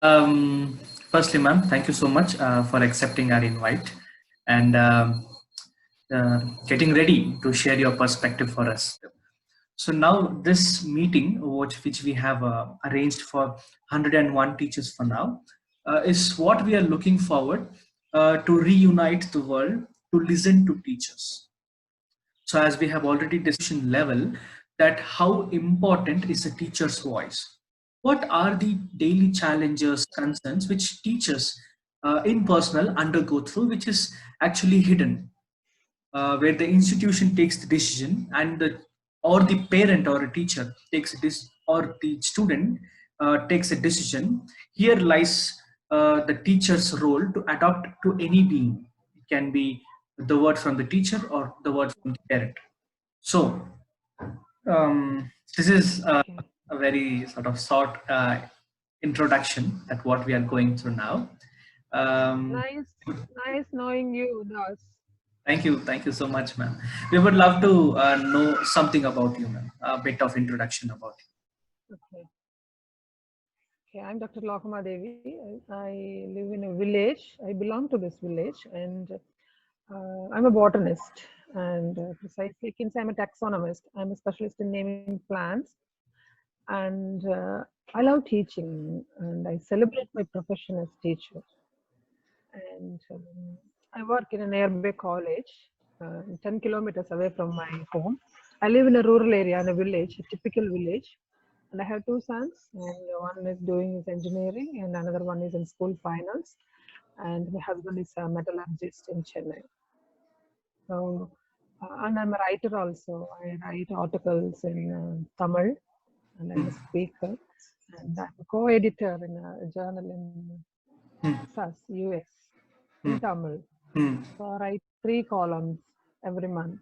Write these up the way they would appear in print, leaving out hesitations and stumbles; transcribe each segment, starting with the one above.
Um, Firstly, ma'am, thank you so much for accepting our invite and getting ready to share your perspective for us. So now this meeting, which we have arranged for 101 teachers for now, is what we are looking forward to reunite the world to listen to teachers. So as we have already discussed level that how important is a teacher's voice. What are the daily challenges, concerns which teachers in personal undergo through, which is actually hidden, where the institution takes the decision and or the parent or a teacher takes this or the student takes a decision. Here lies the teacher's role to adapt to any being. It can be the word from the teacher or the word from the parent. So this is Okay. a very sort of short introduction at what we are going through now. Um, Nice knowing you, Das. thank you so much, ma'am. We would love to know something about you, ma'am. A bit of introduction about Okay. Okay, I'm Dr. Lokama Devi. I live in a village. I belong to this village, and I'm a botanist. And precisely, you can say I'm a taxonomist. I'm a specialist in naming plants, and I love teaching, and I celebrate my profession as teacher. And I work in a nearby college, 10 kilometers away from my home. I live in a rural area, in a village, a typical village. And I have two sons, and one is doing his engineering, and another one is in school finance. And my husband is a metallurgist in Chennai. So, and I'm a writer also. I write articles in Tamil, and I'm a speaker. And I'm a co-editor in a journal in Texas, US, in you. Tamil. Hmm. So I write 3 columns every month.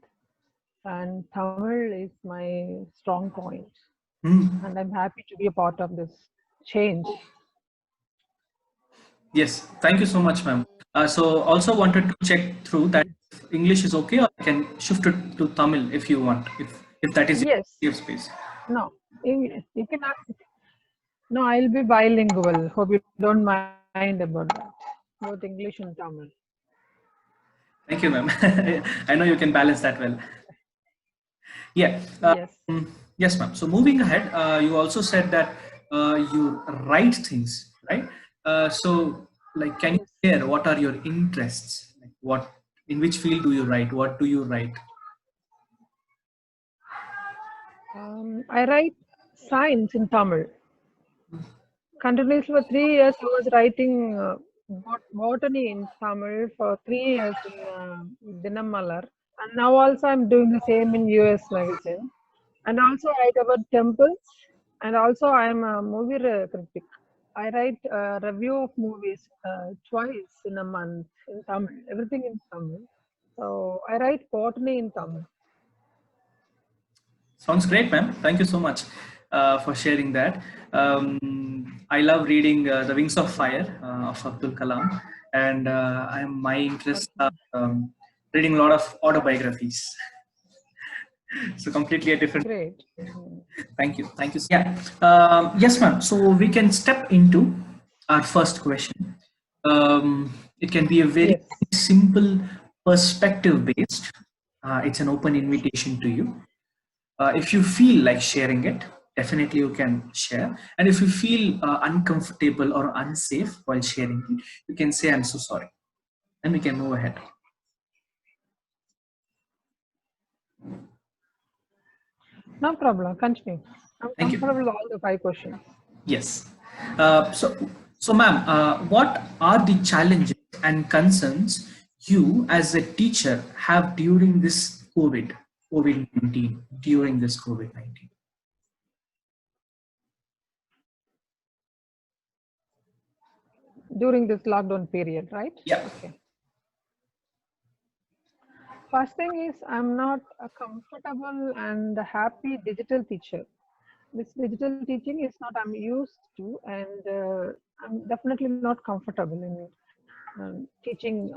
And Tamil is my strong point. Hmm. And I'm happy to be a part of this change. Yes, thank you so much, ma'am. So also wanted to check through that Yes. if English is okay, or I can shift it to Tamil if you want, if that is Yes. your space. No. You can ask. No, I'll be bilingual. Hope you don't mind about that. Both English and Tamil. Thank you, ma'am. I know you can balance that well. Yeah. Yes. Yes, ma'am. So moving ahead, you also said that you write things, right? So, like, can you Yes. share what are your interests? Like, what in which field do you write? What do you write? I write science in Tamil. Continuously for 3 years, I was writing botany in Tamil for 3 years in Dinamalar. And now also I'm doing the same in US magazine. And also I write about temples. And also I am a movie critic. I write a review of movies twice in a month in Tamil. Everything in Tamil. So I write botany in Tamil. Sounds great, ma'am. Thank you so much for sharing that. I love reading The Wings of Fire of Abdul Kalam, and my interests are Okay. reading a lot of autobiographies. So completely a different. Great. Mm. Thank you. Thank you. Yeah. Yes, ma'am. So we can step into our first question. It can be a very Yes. simple perspective based. It's an open invitation to you. If you feel like sharing it, definitely you can share. And if you feel uncomfortable or unsafe while sharing it, you can say, I'm so sorry. And we can move ahead. No problem. Continue. I'm Thank you. comfortable with all the 5 questions. Yes. So, ma'am, what are the challenges and concerns you as a teacher have during this COVID-19, during this COVID-19? During this lockdown period, right? Yeah. Okay. First thing is I'm not a comfortable and a happy digital teacher. This digital teaching is not I'm used to, and I'm definitely not comfortable in teaching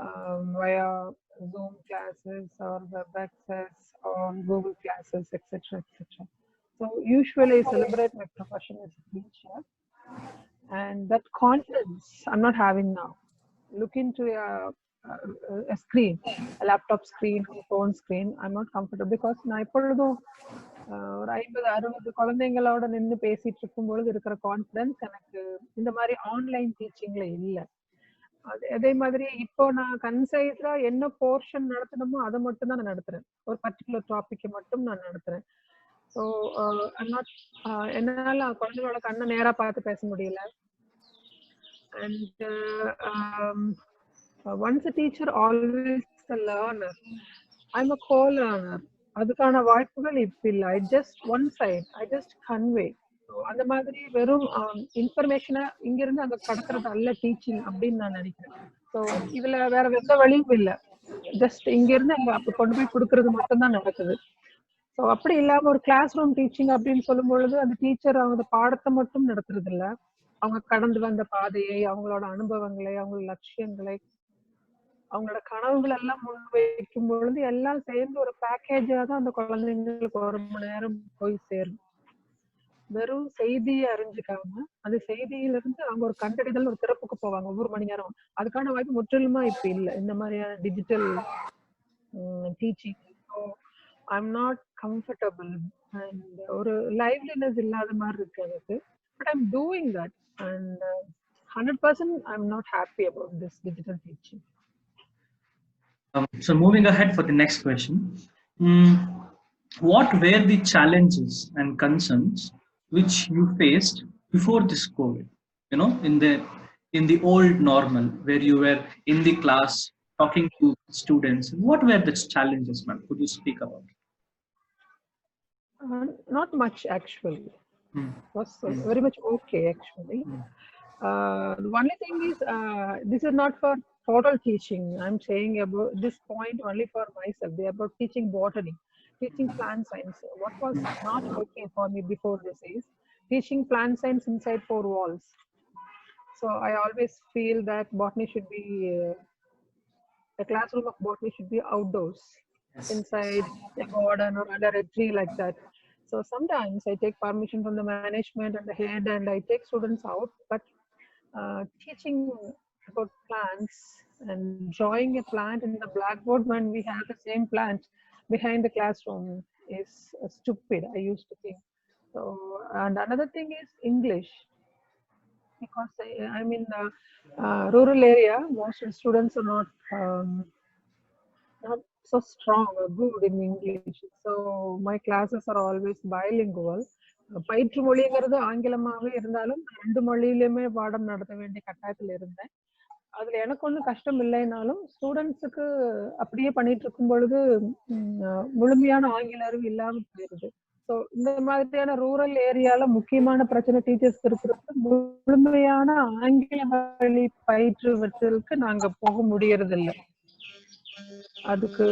via Zoom classes or web access or Google classes, etc., etc. So usually I celebrate my profession as a teacher, and that confidence I'm not having now. Look into a screen, a laptop screen, a phone screen. I'm not comfortable because நான் எப்பொழுதும் ஒரு 50-60 குழந்தைங்களோட நின்று பேசிட்டு இருக்கும்பொழுது இருக்கிற confidence எனக்கு இந்த மாதிரி ஆன்லைன் டீச்சிங்ல இல்லை. அதே மாதிரி இப்போ நான் கன்சைஸா என்ன போர்ஷன் நடத்தணுமோ அதை மட்டும் தான் நான் நடத்துறேன். ஒரு பர்டிகுலர் டாபிக்கை மட்டும் நான் நடத்துறேன். ஸோ என்னால குழந்தைகளோட கண்ணை நேரா பார்த்து பேச முடியல. And once a teacher, always a learner. I'm a co-learner. அதுக்கான வாய்ப்புகள் இப்ப இல்லை. I just one side, I just convey. அந்த மாதிரி வெறும் இன்ஃபர்மேஷனை இங்கிருந்து அங்க கடத்துறது அல்ல டீச்சிங் அப்படின்னு நான் நினைக்கிறேன். ஸோ இதுல வேற எந்த வழியும் இல்லை. ஜஸ்ட் இங்க இருந்து அங்க அப்ப கொண்டு போய் கொடுக்கறது மட்டும்தான் நடக்குது. ஸோ அப்படி இல்லாம ஒரு கிளாஸ் ரூம் டீச்சிங் அப்படின்னு சொல்லும் பொழுது அந்த டீச்சர் அவங்க பாடத்தை மட்டும் நடத்துறது இல்லை. அவங்க கடந்து வந்த பாதையை, அவங்களோட அனுபவங்களை, அவங்களோட லட்சியங்களை, அவங்களோட கனவுகள் எல்லாம் முன் வைக்கும் பொழுது எல்லாம் சேர்ந்து ஒரு பேக்கேஜா தான் அந்த குழந்தைங்களுக்கு 1 மணி நேரம் போய் சேரும். வெறும் செய்தியை அறிஞ்சுக்காம அந்த செய்தியிலிருந்து அவங்க ஒரு கண்டறிதல், ஒரு திறப்புக்கு போவாங்க ஒவ்வொரு மணி நேரம். அதுக்கான வாய்ப்பு முற்றிலுமா இப்ப இல்லை இந்த மாதிரியான digital teaching. So I'm not comfortable and ஒரு லைவ்லினஸ் இல்லாத மாதிரி இருக்கு எனக்கு. But I'm doing that and 100% I'm not happy about this digital teaching. So moving ahead for the next question, what were the challenges and concerns which you faced before this COVID? You know, in the old normal where you were in the class talking to students, what were the challenges, ma'am? Could you speak about it? Not much actually. Was very much okay actually. The only thing is this is not for total teaching. I'm saying about this point only for myself. They are about teaching botany, teaching plant science. What was not okay for me before this is teaching plant science inside 4 walls. So I always feel that botany should be the classroom of botany should be outdoors, inside a garden or under a tree like that. So sometimes I take permission from the management and the head and I take students out, but teaching about plants and drawing a plant in the blackboard when we have the same plant behind the classroom is stupid, I used to think. So, and another thing is English, because I'm in the rural area. Most students are not so strong or good in English. So my classes are always bilingual. பயிற்று மொழிங்கிறது ஆங்கிலமாகவே இருந்தாலும் 2 மொழியிலுமே பாடம் நடத்த வேண்டிய கட்டாயத்தில் இருந்தேன். அதுல எனக்கு ஒன்றும் கஷ்டம் இல்லைனாலும் ஸ்டூடெண்ட்ஸுக்கு அப்படியே பண்ணிட்டு இருக்கும் பொழுது முழுமையான ஆங்கில அறிவு இல்லாம போயிருது. ஸோ இந்த மாதிரியான ரூரல் ஏரியால முக்கியமான பிரச்சனை டீச்சர்ஸ் இருக்கிறது முழுமையான ஆங்கில வழி பயிற்றுவதற்கு நாங்க போக முடியறது இல்லை. அதுக்கு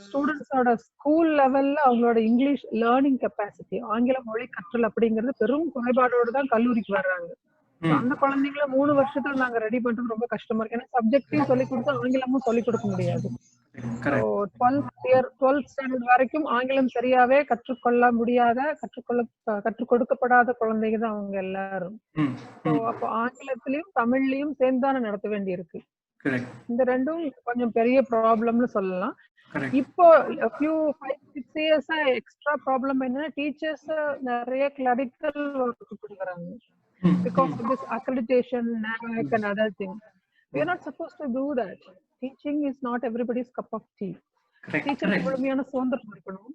ஸ்டூடெண்ட்ஸோட ஸ்கூல் லெவல்ல அவங்களோட இங்கிலீஷ் லேர்னிங் கெப்பாசிட்டி, ஆங்கில மொழி கற்றல் அப்படிங்கிறது பெரும் குறைபாடோடு தான் கல்லூரிக்கு வர்றாங்க. அந்த குழந்தைங்கள 3 வருஷத்துல நாங்க ரெடி பண்றது ரொம்ப கஷ்டமா இருக்கு. ஏன்னா சப்ஜெக்டையும் சொல்லிக் கொடுத்து ஆங்கிலமும் சொல்லிக் கொடுக்க முடியாது. 12th ஸ்டாண்டர்ட் வரைக்கும் ஆங்கிலம் சரியாவே கற்றுக்கொள்ள முடியாத, கற்றுக் கொடுக்கப்படாத குழந்தைங்க தான் அவங்க எல்லாரும். ஸோ அப்போ ஆங்கிலத்திலயும் தமிழ்லயும் சேர்ந்தான நடத்த வேண்டி இருக்கு. இந்த ரெண்டும் கொஞ்சம் பெரிய ப்ராப்ளம்னு சொல்லலாம். இப்போ few 5-6 years எக்ஸ்ட்ரா ப்ராப்ளம் என்னன்னா டீச்சர்ஸ் நிறைய கிளரிக்கல் ஒர்க் கொடுக்குறாங்க. Because of this accreditation, NAAC and other things. We are not supposed to do that. Teaching is not everybody's cup of tea. Teacher முழுமையான சுதந்திரம் இருக்கணும்.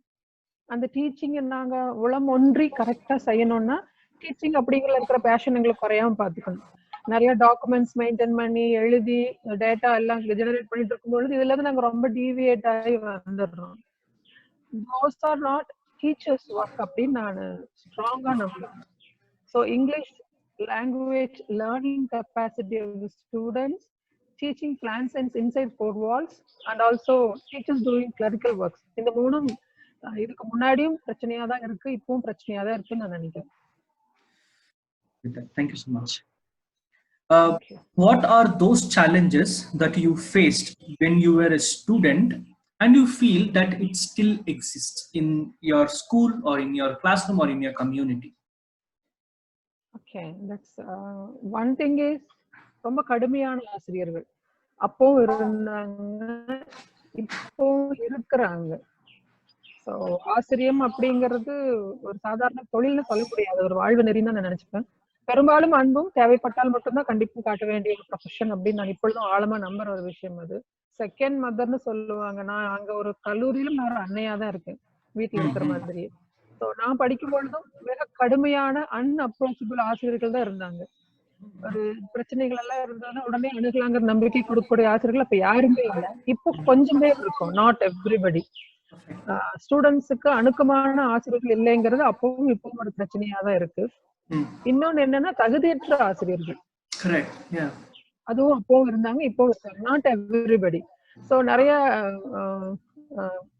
அந்த டீச்சிங் நாங்க உளம் ஒன்றி கரெக்டா செய்யணும்னா டீச்சிங் அப்படிங்கிற இருக்கிற பேஷன் எங்களுக்கு குறையாம பாத்துக்கணும். நிறைய டாக்குமெண்ட்ஸ் மெயின்டைன் பண்ணி எழுதி டேட்டா எல்லாம் ஜெனரேட் பண்ணிட்டு இருக்கும்பொழுது இதுல இருந்து நாங்க ரொம்ப டீவியேட் ஆகி வந்துடுறோம். Those are not teachers work அப்படின்னு நான் ஸ்ட்ராங்கா நம்புறேன். So English language learning capacity of the students, teaching plant science inside 4 walls, and also teachers doing clerical works. இந்த மூணும் இதுக்கு முன்னாடியும் பிரச்சனையா தான் இருக்கு, இப்பவும் பிரச்சனையா தான் இருக்குன்னு நான் நினைக்கிறேன். Thank you so much. What are those challenges that you faced when you were a student and you feel that it still exists in your school or in your classroom or in your community? Okay, that's one thing is ரொம்ப கடுமையான ஆசிரியர்கள் அப்போ இருந்தாங்க, இப்போ இருக்கிறாங்க. So ஆசிரியம் அப்படிங்கிறது ஒரு சாதாரண தொழில்னு சொல்ல முடியாது, ஒரு வாழ்வு நெறின்னு தான் நான் நினைச்சுப்பேன். பெரும்பாலும் அன்பும் தேவைப்பட்டால் மட்டும்தான் கண்டிப்பா காட்ட வேண்டிய ஒரு ப்ரொஃபஷன் அப்படின்னு நான் இப்பொழுதும் ஆழமா நம்புற ஒரு விஷயம் அது. செகண்ட் மதர்னு சொல்லுவாங்க. நான் அங்க ஒரு கல்லூரியிலும் நான் ஒரு அன்னையா தான் இருக்கேன், வீட்டுல இருக்கிற மாதிரி. ஸோ நான் படிக்கும் பொழுதும் மிக கடுமையான அன்அப்ரோச்சபிள் ஆசிரியர்கள் தான் இருந்தாங்க. ஒரு பிரச்சனைகள் எல்லாம் இருந்ததுன்னா உடனே அணுகலாங்கிற நம்பிக்கை கொடுக்கக்கூடிய ஆசிரியர்கள் அப்ப யாருமே இல்லை. இப்போ கொஞ்சம் பேர் இருக்கும், நாட் எவ்ரிபடி. ஸ்டூடெண்ட்ஸுக்கு அணுக்கமான ஆசிரியர்கள் இல்லைங்கிறது அப்பவும் இப்பவும் ஒரு பிரச்சனையா தான் இருக்கு. இன்னொன்னு என்னன்னா தகுதியற்ற ஆசிரியர்கள், அதுவும் அப்பவும் இருந்தாங்க, இப்போ இருக்காங்க, நாட் எவ்ரிபடி. ஸோ நிறைய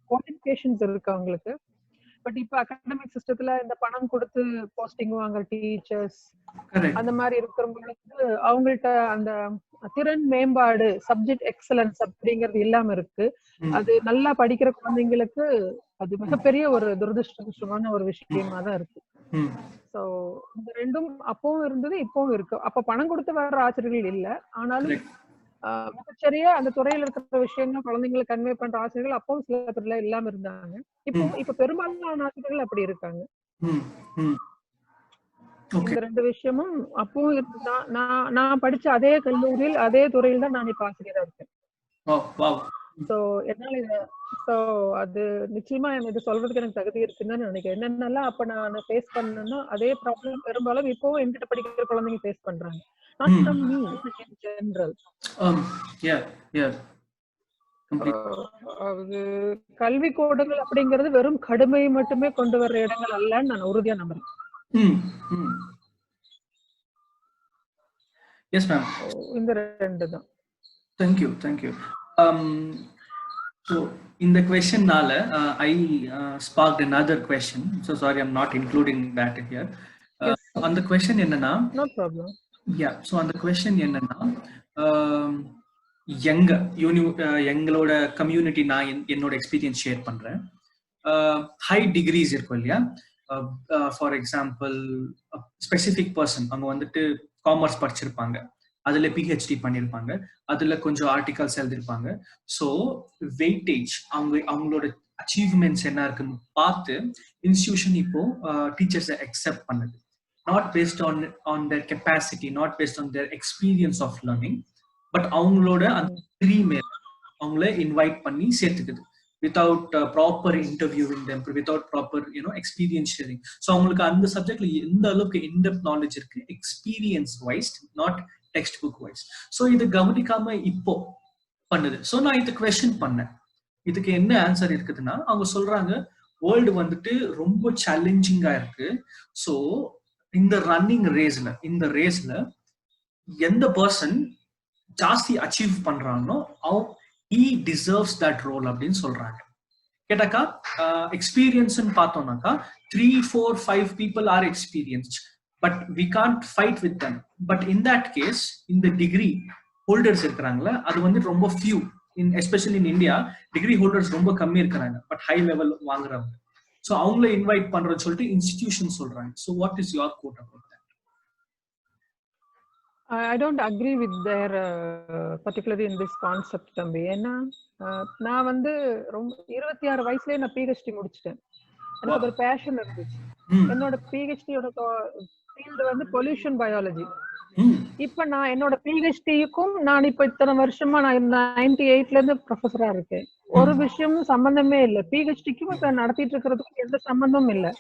குவாலிஃபிகேஷன்ஸ் இருக்கு அவங்களுக்கு. பட் இப்ப அகாடமிக் சிஸ்டத்துல இந்த பணம் கொடுத்து போஸ்டிங் வாங்குற டீச்சர்ஸ் அந்த மாதிரி இருக்கிறவங்களுக்கு அவங்கள்ட்ட அந்த திறன் மேம்பாடு, சப்ஜெக்ட் எக்ஸலன்ஸ் அப்படிங்கிறது இல்லாம இருக்கு. அது நல்லா படிக்கிற குழந்தைங்களுக்கு அது மிகப்பெரிய ஒரு துரதிருஷ்டமான ஒரு விஷயமா தான் இருக்கு. சோ இந்த ரெண்டும் அப்பவும் இருந்தது, இப்பவும் இருக்கு. அப்ப பணம் கொடுத்து வர்ற ஆசிரியர்கள் இல்ல, ஆனாலும் மிகச்சரியா அந்த துறையில இருக்கிற விஷயங்கள் குழந்தைங்களுக்கு கன்வே பண்ற ஆசிரியர்கள் அப்பவும் சில பேர்ல இல்லாம இருந்தாங்க. இப்ப பெரும்பாலான ஆசிரியர்கள் அப்படி இருக்காங்க. இந்த ரெண்டு விஷயமும் அப்பவும் நான் படிச்ச அதே கல்லூரியில் அதே துறையில் தான் நான் இப்ப ஆசிரியரா இருக்கேன். சோ என்னால அது நிச்சயமா எனக்கு சொல்றதுக்கு எனக்கு தகுதி இருக்குன்னு நினைக்கிறேன். என்னென்னலாம் அப்ப நான் ஃபேஸ் பண்ணேன்னா அதே ப்ராப்ளம் பெரும்பாலும் இப்பவும் என்கிட்ட படிக்கிற குழந்தைங்க ஃபேஸ் பண்றாங்க. Not from me, in general. அது கல்வி கோடுகள் அப்படிங்கிறது வெறும் கடுமை மட்டுமே கொண்டு வர்ற இடங்கள் அல்லன்னு நான் உறுதியா நம்புறேன். Yes, ma'am. இந்த ரெண்டு தான். Thank you. So in the question nala, I sparked another question. So sorry, I'm not including that here. Yes. On the question enna, no problem. Yeah, so on the question enna, எங்களோட community நான் என்னோட experience share பண்றேன். High decrease இருக்கும் இல்லையா, for example specific person அவங்க வந்துட்டு commerce படிச்சிருப்பாங்க, அதுல பிஹெச்டி பண்ணிருப்பாங்க, அதுல கொஞ்சம் ஆர்டிகல்ஸ் எழுதிருப்பாங்க. ஸோ வெயிட்டேஜ் அவங்களோட அச்சீவ்மெண்ட்ஸ் என்ன இருக்குன்னு பார்த்து இன்ஸ்டிடியூஷன் இப்போ டீச்சர்ஸை அக்செப்ட் பண்ணுது. Not based on their capacity, not based on their experience of learning, but அவங்களோட அந்த டிகிரி மேல அவங்கள இன்வைட் பண்ணி சேர்த்துக்குது without proper interviewing them, without proper experience sharing. So அவங்களுக்கு அந்த சப்ஜெக்ட்ல எந்த அளவுக்கு இன்டெப்த் நாலேஜ் இருக்கு experience wise, not text book wise. So இது கவனிக்காம இப்போ பண்ணுது. ஸோ நான் இது குவெஸ்சன் பண்ணேன், இதுக்கு என்ன ஆன்சர் இருக்குதுன்னா அவங்க சொல்றாங்க வேர்ல்டு வந்துட்டு ரொம்ப சேலஞ்சிங்கா இருக்கு. ஸோ இந்த ரன்னிங் ரேஸ்ல எந்த பர்சன் ஜாஸ்தி achieve பண்றானோ he deserves that role அப்படின்னு சொல்றாங்க. கேட்டாக்கா எக்ஸ்பீரியன்ஸ் பார்த்தோம்னாக்கா 3, 4, 5 people are experienced, but we can't fight with them. But in that case, இந்த டிகிரி ஹோல்டர்ஸ் இருக்கிறாங்களா அது வந்து ரொம்ப few, especially in India degree holders ரொம்ப கம்மி இருக்கிறாங்க, பட் ஹை லெவல் வாங்குறவங்க. ஸோ அவங்கள இன்வைட் பண்றதுன்னு சொல்லிட்டு இன்ஸ்டிடியூஷன் சொல்றாங்க. So what is your quote about that? I don't agree with their particularly in this concept தம்பி. ஏன்னா நான் வந்து ரொம்ப 26 வயசுலயே நான் PhD முடிச்சிட்டேன். எனக்கு ஒரு பேஷன் இருந்துச்சு. என்னோட PhD-யோட ஃபீல்டு வந்து பொல்யூஷன் பயாலஜி. இப்ப நான் என்னோட PhD-க்கும் நான் இப்ப இத்தனை வருஷமா நான் 98ல இருந்து ப்ரொஃபஸரா இருக்கேன். ஒரு விஷயமும் சம்பந்தமே இல்லை. PhD-க்கும் இப்ப நடத்திட்டு இருக்கிறதுக்கும் எந்த சம்பந்தமும் இல்லை.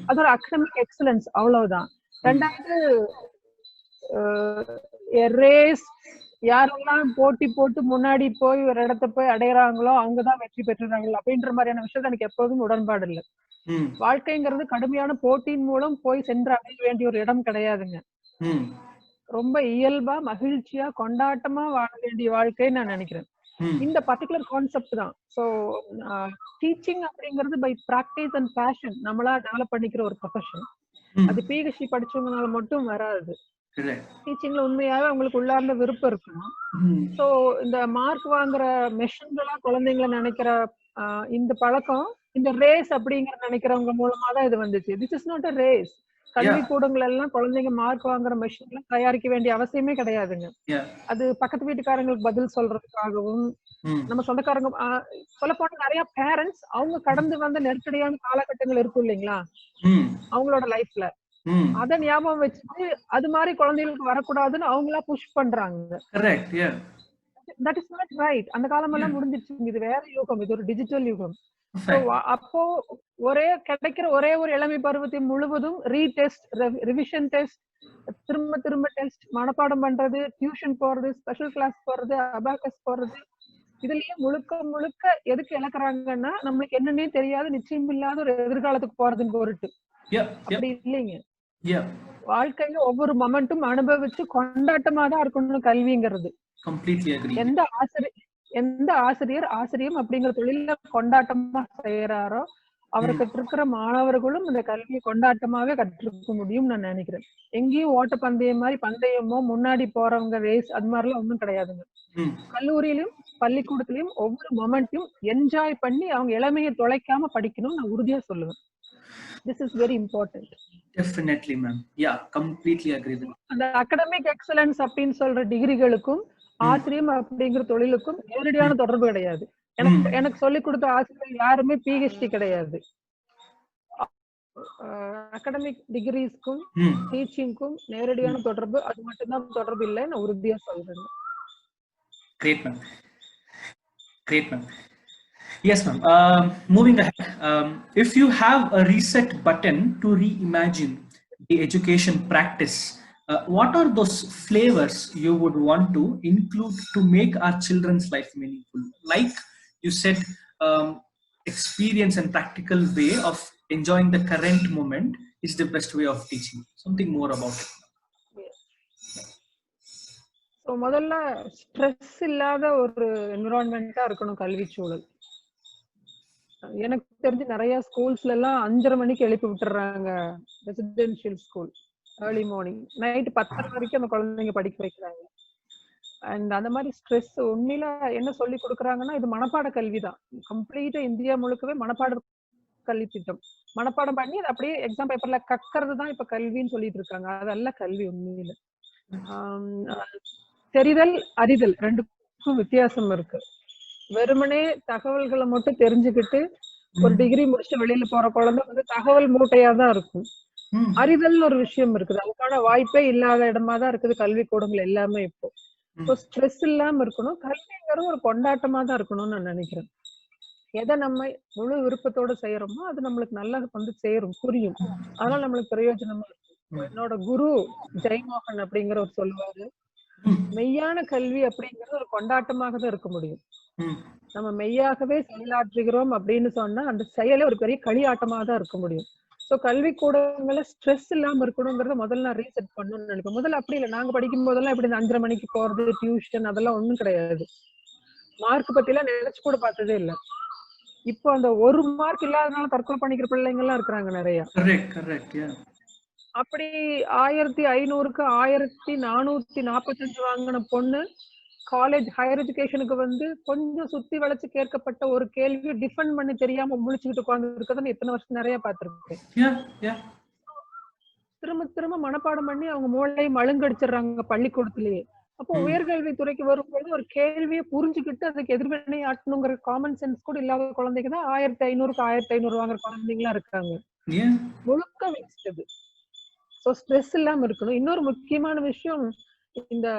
அது ஒரு அகடமிக் எக்ஸலன்ஸ், அவ்வளவுதான். ரெண்டாவது ரேஸ், யாரெல்லாம் போட்டி போட்டு முன்னாடி போய் ஒரு இடத்த போய் அடையறாங்களோ அவங்கதான் வெற்றி பெற்றுறாங்களோ அப்படின்ற மாதிரியான விஷயத்த எனக்கு எப்போதும் உடன்பாடு இல்லை. வாழ்க்கைங்கிறது கடுமையான போட்டியின் மூலம் போய் சென்று அடைய வேண்டிய ஒரு இடம் கிடையாதுங்க. ரொம்ப இயல்பா மகிழ்ச்சியா கொண்டாட்டமா வாழ வேண்டிய வாழ்க்கைன்னு நான் நினைக்கிறேன். இந்த பர்டிகுலர் கான்செப்ட் தான். ஸோ டீச்சிங் அப்படிங்கிறது பை பிராக்டிஸ் அண்ட் பேஷன் நம்மளா டெவலப் பண்ணிக்கிற ஒரு ப்ரொஃபஷன். அது PhD படிச்சவங்கனால மட்டும் வராது. டீச்சிங்ல உண்மையாவே அவங்களுக்கு உள்ளார்ந்த விருப்பம் இருக்கணும். சோ இந்த மார்க் வாங்குற மெஷின்களா குழந்தைங்களை நினைக்கிற இந்த பழக்கம், இந்த ரேஸ் அப்படிங்கிற நினைக்கிறவங்க மூலமா தான் இது வந்துச்சு. This is not a race. கல்வி கூடங்கள் எல்லாம் குழந்தைங்க மார்க் வாங்குற மெஷின் எல்லாம் தயாரிக்க வேண்டிய அவசியமே கிடையாதுங்க. Yeah. அது பக்கத்து வீட்டுக்காரங்களுக்கு பதில் சொல்றதுக்காகவும், நம்ம சொந்தக்காரங்க சொல்ல போனா நிறைய பேரண்ட்ஸ் அவங்க கடந்து வந்த நெருக்கடியான காலகட்டங்கள் இருக்கும் இல்லைங்களா அவங்களோட லைஃப்ல, அத ஞாபகம் வச்சுட்டு அது மாதிரி குழந்தைகளுக்கு வரக்கூடாதுன்னு அவங்களா புஷ் பண்றாங்க. Correct. Yeah. That is not right. அந்த காலம் எல்லாம் முடிஞ்சிருச்சு. இது வேற யுகம், இது ஒரு டிஜிட்டல் யுகம். அப்போ கிடைக்கிற ஒரே ஒரு இளமை பருவத்தை முழுவதும் ரீடெஸ்ட், ரிவிஷன் டெஸ்ட், திரும்ப திரும்ப டெஸ்ட், மனப்பாடம் பண்றது, டியூஷன் போறது, ஸ்பெஷல் கிளாஸ் போறது, அபாகஸ் போறது, இதுலயே முழுக்க முழுக்க எதுக்கு இழக்கிறாங்கன்னா நம்மளுக்கு என்னன்னே தெரியாது, நிச்சயம் இல்லாத ஒரு எதிர்காலத்துக்கு போறதுன்னு பொருட்டு. அப்படி இல்லைங்க. வாழ்க்கையில ஒவ்வொரு மொமெண்ட்டும் அனுபவிச்சு கொண்டாட்டமா தான் இருக்கணும் கல்விங்கிறது. எந்த ஆசிரியர் ஆசிரியம் அப்படிங்கிற தொழில கொண்டாட்டமா செய்யறாரோ அவருக்கு இருக்கிற மாணவர்களும் இந்த கல்வியை கொண்டாட்டமாவே கற்றுக்க முடியும் நான் நினைக்கிறேன். எங்கேயும் ஓட்ட பந்தயம் மாதிரி பந்தயமோ முன்னாடி போறவங்க ரேஸ் அது மாதிரிலாம் ஒண்ணும் கிடையாதுங்க. கல்லூரியிலும் பள்ளிக்கூடத்திலயும் ஒவ்வொரு மொமெண்ட்டையும் என்ஜாய் பண்ணி அவங்க இளமையை தொலைக்காம படிக்கணும் நான் உறுதியா சொல்லுவேன். This is very important. Definitely, ma'am. Yeah, completely agree with you. அந்த அகாடமிக் எக்ஸலன்ஸ் அப்படின்னு சொல்ற டிகிரிகளுக்கும் ஆசிரியம் அப்படிங்கிற தொழிலுக்கும் நேரடியான தொடர்பு கிடையாது. எனக்கு சொல்லிக் கொடுத்த ஆசிரியர் யாருமே பிஹெச்டி கிடையாது. அகாடமிக் டிகிரிஸ்க்கும் டீச்சிங்க்கும் நேரடியான தொடர்பு அது மட்டும்தான் தொடர்பு இல்லை நான் உறுதியா சொல்றேன். Great, ma'am. Great, ma'am. Yes, ma'am. Moving ahead, if you have a reset button to reimagine the education practice, what are those flavors you would want to include to make our children's life meaningful? Like you said, experience and practical way of enjoying the current moment is the best way of teaching. Something more about it. So, முதல்ல stress இல்லாத ஒரு என்விரான்மெண்டா இருக்கணும் கல்வி சூழல். எனக்கு தெரிஞ்சு நிறைய ஸ்கூல்ஸ்ல எல்லாம் 5:30 மணிக்கு எழுப்பி விட்டுறாங்க. Residential school early morning, night 10:30 வரைக்கும் அந்த குழந்தைங்க படிக்க வைக்கிறாங்க. அண்ட் அந்த மாதிரி ஸ்ட்ரெஸ் உண்மையில என்ன சொல்லி கொடுக்குறாங்கன்னா இது மனப்பாட கல்வி தான். கம்ப்ளீட்டா இந்தியா முழுக்கவே மனப்பாட கல்வி திட்டம். மனப்பாடம் பண்ணி அது அப்படியே எக்ஸாம் பேப்பர்ல கக்கிறது தான் இப்ப கல்வின்னு சொல்லிட்டு இருக்காங்க. அதெல்லாம் கல்வி உண்மையில. தெரிதல் அறிதல் ரெண்டுக்கும் வித்தியாசம் இருக்கு. வெறுமனே தகவல்களை மட்டும் தெரிஞ்சுக்கிட்டு ஒரு டிகிரி முடிச்சுட்டு வெளியில போற குழந்தை வந்து தகவல் மூட்டையா தான் இருக்கும். அறிதல்னு ஒரு விஷயம் இருக்குது, அதுக்கான வாய்ப்பே இல்லாத இடமா தான் இருக்குது கல்வி கூடங்கள் எல்லாமே. இப்போ ஸ்ட்ரெஸ் இல்லாம இருக்கணும். கல்விங்கிறது ஒரு கொண்டாட்டமா தான் இருக்கணும்னு நான் நினைக்கிறேன். எதை நம்ம முழு விருப்பத்தோட செய்யறோமோ அது நம்மளுக்கு நல்லா வந்து சேரும், புரியும், அதனால நம்மளுக்கு பிரயோஜனமா இருக்கும். என்னோட குரு ஜெயமோகன் அப்படிங்கிற ஒரு சொல்லுவாரு, மெய்யான கல்வி அப்படிங்கிறது ஒரு கொண்டாட்டமாக தான் இருக்க முடியும். நம்ம மெய்யாகவே செயலாற்றுகிறோம் அப்படின்னு சொன்னா அந்த செயலே ஒரு பெரிய களியாட்டமாக தான் இருக்க முடியும். சோ கல்வி கூடங்கள ஸ்ட்ரெஸ் இல்லாம இருக்கணுங்கிறத முதல்ல நான் ரீசெட் பண்ணணும்னு நினைப்பேன். முதல்ல அப்படி இல்லை, நாங்க படிக்கும் போதெல்லாம் இப்படி 5:30 மணிக்கு போறது, டியூஷன் அதெல்லாம் ஒண்ணும் கிடையாது. மார்க் பத்தி எல்லாம் நினைச்சு கூட பார்த்ததே இல்லை. இப்போ அந்த ஒரு மார்க் இல்லாதனால தற்கொலை பண்ணிக்கிற பிள்ளைங்க எல்லாம் இருக்கிறாங்க நிறைய. அப்படி 1500க்கு 1445 வாங்கின பொண்ணு காலேஜ் ஹையர் எஜுகேஷனுக்கு வந்து கொஞ்சம் சுத்தி வளைச்சு கேட்கப்பட்ட ஒரு கேள்வி டிஃபெண்ட் பண்ணி தெரியாம முழிச்சுக்கிட்டு உட்கார்ந்து இருக்கிறது எத்தனை வருஷம் நிறைய பார்த்திருக்கேன். திரும்ப திரும்ப மனப்பாடம் பண்ணி அவங்க மூளையை மழுங்கடிச்சிடுறாங்க பள்ளிக்கூடத்திலேயே. அப்போ உயர்கல்வித்துறைக்கு வரும்போது ஒரு கேள்வியை புரிஞ்சுக்கிட்டு அதுக்கு எதிர்வினை ஆட்டணுங்கிற காமன் சென்ஸ் கூட இல்லாத குழந்தைங்க தான் 1500க்கு 1500 வாங்குற குழந்தைங்களா இருக்காங்க. முழுக்க வேஸ்ட். சோ ஸ்ட்ரெஸ் இல்லாம இருக்கணும். இன்னொரு முக்கியமான விஷயம், இந்த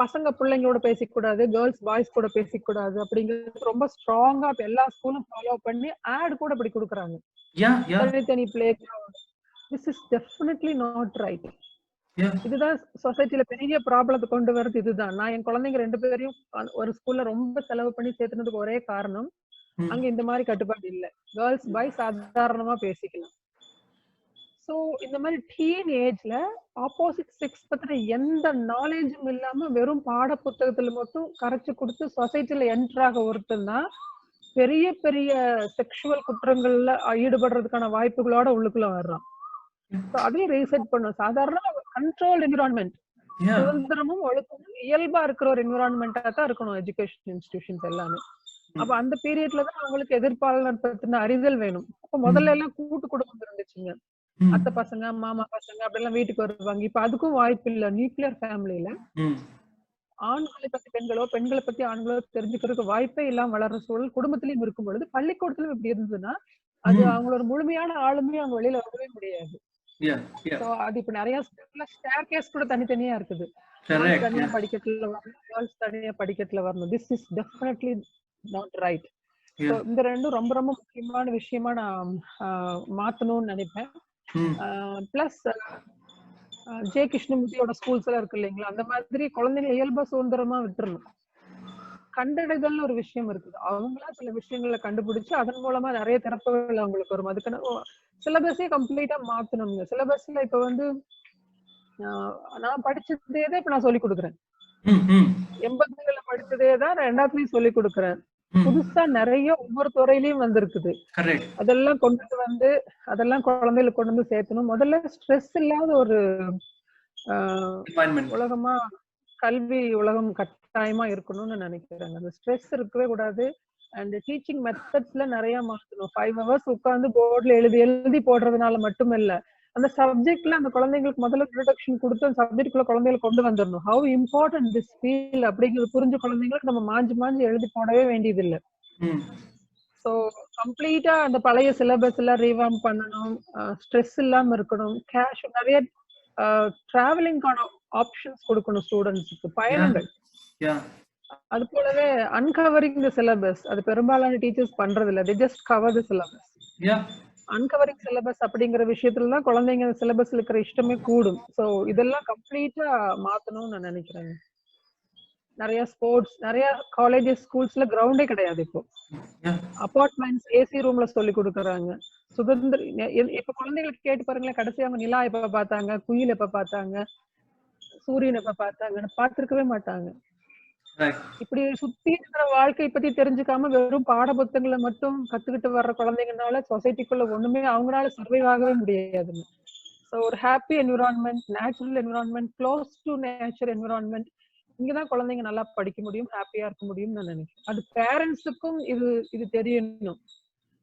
பசங்க பிள்ளைங்களோட பேசிக்கூடாது, கேர்ள்ஸ் பாய்ஸ் கூட பேசிக்கூடாது அப்படிங்கிறது ரொம்ப ஸ்ட்ராங்கா எல்லா ஸ்கூலும் ஃபாலோ பண்ணி ஆட் கூட அப்படி கொடுக்குறாங்க. தனித்தனி play ground. This is definitely not right. இதுதான் சொசைட்டில பெரிய ப்ராப்ளத்தை கொண்டு வர்றது. இதுதான் நான் என் குழந்தைங்க 2 பேரையும் ஒரு ஸ்கூல்ல ரொம்ப செலவு பண்ணி சேர்த்துனதுக்கு ஒரே காரணம், அங்க இந்த மாதிரி கட்டுப்பாடு இல்ல. கேர்ள்ஸ் பாய்ஸ் சாதாரணமா பேசிக்கலாம். சோ இந்த மாதிரி டீன் ஏஜ்ல ஆப்போசிட் செக்ஸ் பத்தின எந்த நாலேஜும் இல்லாம வெறும் பாட புத்தகத்துல மட்டும் கரைச்சு கொடுத்து சொசைட்டில என்டராக ஒருத்தன்னா பெரிய பெரிய செக்ஷுவல் குற்றங்கள்ல ஈடுபடுறதுக்கான வாய்ப்புகளோட உள்ளுக்குள்ள வர்றான். அதையும் ரீசெட் பண்ணும். சாதாரண கண்ட்ரோல்ட் என்விரான்மெண்ட், சுதந்திரமும் ஒழுக்கமும் இயல்பா இருக்கிற ஒரு என்விரான்மெண்டா தான் இருக்கணும் எஜுகேஷன் இன்ஸ்டிடியூஷன்ஸ் எல்லாமே. அப்ப அந்த பீரியட்ல தான் அவங்களுக்கு எதிர்பாலனர் பத்தின அறிதல் வேணும். அப்ப முதல்ல எல்லாம் கூட்டு குடும்பம் இருந்துச்சுங்க. அத்தை பசங்க மாமா பசங்க அப்படிலாம் வீட்டுக்கு வருவாங்க. இப்ப அதுக்கும் வாய்ப்பு இல்ல. நியூக்ளியர் ஃபேமிலியில ஆண்களை பத்தி பெண்களோ பெண்களை பத்தி ஆண்களோ தெரிஞ்சுக்கிறதுக்கு வாய்ப்பே இல்லாம வளர்ற சூழல் குடும்பத்திலயும் இருக்கும் பொழுது பள்ளிக்கூடத்திலும் இப்படி இருந்ததுன்னா அது அவங்களோட முழுமையான ஆளுமையை அவங்க வெளியில வரவே முடியாது. அது இப்ப நிறைய ஸ்டேர் கேஸ் கூட தனித்தனியா இருக்குது. தனியா படிக்கட்டுல வரணும், கேர்ள்ஸ் தனியா படிக்கட்டுல வரணும். This is definitely not right. இந்த ரெண்டும் ரொம்ப ரொம்ப முக்கியமான விஷயமா நான் மாத்தணும்னு நினைப்பேன். பிளஸ் ஜே கிருஷ்ணமூர்த்தியோட ஸ்கூல்ஸ் எல்லாம் இருக்கு இல்லைங்களா, அந்த மாதிரி குழந்தைங்க இயல்பா சுதந்திரமா விட்டுறணும். கண்டறிதல்னு ஒரு விஷயம் இருக்குது. அவங்களா சில விஷயங்களை கண்டுபிடிச்சு அதன் மூலமா நிறைய திறப்புகள் அவங்களுக்கு வரும். அதுக்கான சிலபஸே கம்ப்ளீட்டா மாத்தணுங்க. சிலபஸ்ல இப்ப வந்து நான் படிச்சதே தான் இப்ப நான் சொல்லி கொடுக்குறேன். 80கள படிச்சதே தான் 2000 சொல்லி கொடுக்குறேன். புதுசா நிறைய ஒவ்வொரு துறையிலயும் வந்திருக்குது. அதெல்லாம் கொண்டுட்டு வந்து அதெல்லாம் குழந்தைகளுக்கு கொண்டு வந்து சேர்த்தணும். முதல்ல ஸ்ட்ரெஸ் இல்லாத ஒரு உலகமா கல்வி உலகம் கட்டாயமா இருக்கணும்னு நினைக்கிறேன். அந்த ஸ்ட்ரெஸ் இருக்கவே கூடாது. அண்ட் டீச்சிங் மெத்தட்ஸ்ல நிறைய மாத்தணும். 5 hours உட்கார்ந்து போர்ட்ல எழுதி போடுறதுனால மட்டும் இல்ல, அந்த சப்ஜெக்ட்ல அந்த குழந்தைங்களுக்கு முதல்ல இன்ட்ரோடக்ஷன் கொடுத்து அந்த சப்ஜெக்ட்குள்ள குழந்தைகளை கொண்டு வந்துடணும். ஹவு இம்பார்ட்டன்ட் திஸ் ஃபீல் அப்படிங்கிறது புரிஞ்ச குழந்தைங்களுக்கு நம்ம மாஞ்சு எழுதி போடவே வேண்டியது இல்லை. ஸோ கம்ப்ளீட்டா அந்த பழைய சிலபஸ் எல்லாம் ரீவாம் பண்ணணும். ஸ்ட்ரெஸ் இல்லாம இருக்கணும். கேஷ் நிறைய டிராவலிங்கான ஆப்ஷன்ஸ் கொடுக்கணும் ஸ்டூடெண்ட்ஸுக்கு, பயணங்கள். அது போலவே அன்கவரிங் தி சிலபஸ் அது பெரும்பாலான டீச்சர்ஸ் பண்றது இல்ல. they just cover the syllabus. Uncovering syllabus அப்படிங்கிற விஷயத்துல தான் குழந்தைங்க சிலபஸ்ல இருக்கிற இஷ்டமே கூடும். சோ இதெல்லாம் கம்ப்ளீட்டா மாத்தணும்னு நான் நினைக்கிறேன். நிறைய ஸ்போர்ட்ஸ், நிறைய காலேஜஸ் ஸ்கூல்ஸ்ல கிரவுண்டே கிடையாது. இப்போ அபார்ட்மெண்ட்ஸ் ஏசி ரூம்ல சொல்லி கொடுக்குறாங்க. சுதந்திர இப்ப குழந்தைகளுக்கு கேட்டு பாருங்களேன், கடைசி அவங்க நிலா எப்ப பார்த்தாங்க, குயில் எப்ப பார்த்தாங்க, சூரியன் எப்ப பார்த்தாங்கன்னு பார்த்திருக்கவே மாட்டாங்க. இப்படி சுத்தி இருக்கிற வாழ்க்கை பத்தி தெரிஞ்சுக்காம வெறும் பாட புத்தகங்களை மட்டும் கத்துக்கிட்டு வர்ற குழந்தைங்கனால சொசைட்டிக்குள்ள ஒண்ணுமே அவங்களால சர்வைவ் ஆகவே முடியாதுன்னு. ஸோ ஒரு happy environment, natural environment, close to nature environment, இங்கதான் குழந்தைங்க நல்லா படிக்க முடியும், ஹாப்பியா இருக்க முடியும்னு நான் நினைக்கிறேன். அது பேரண்ட்ஸுக்கும் இது தெரியணும்.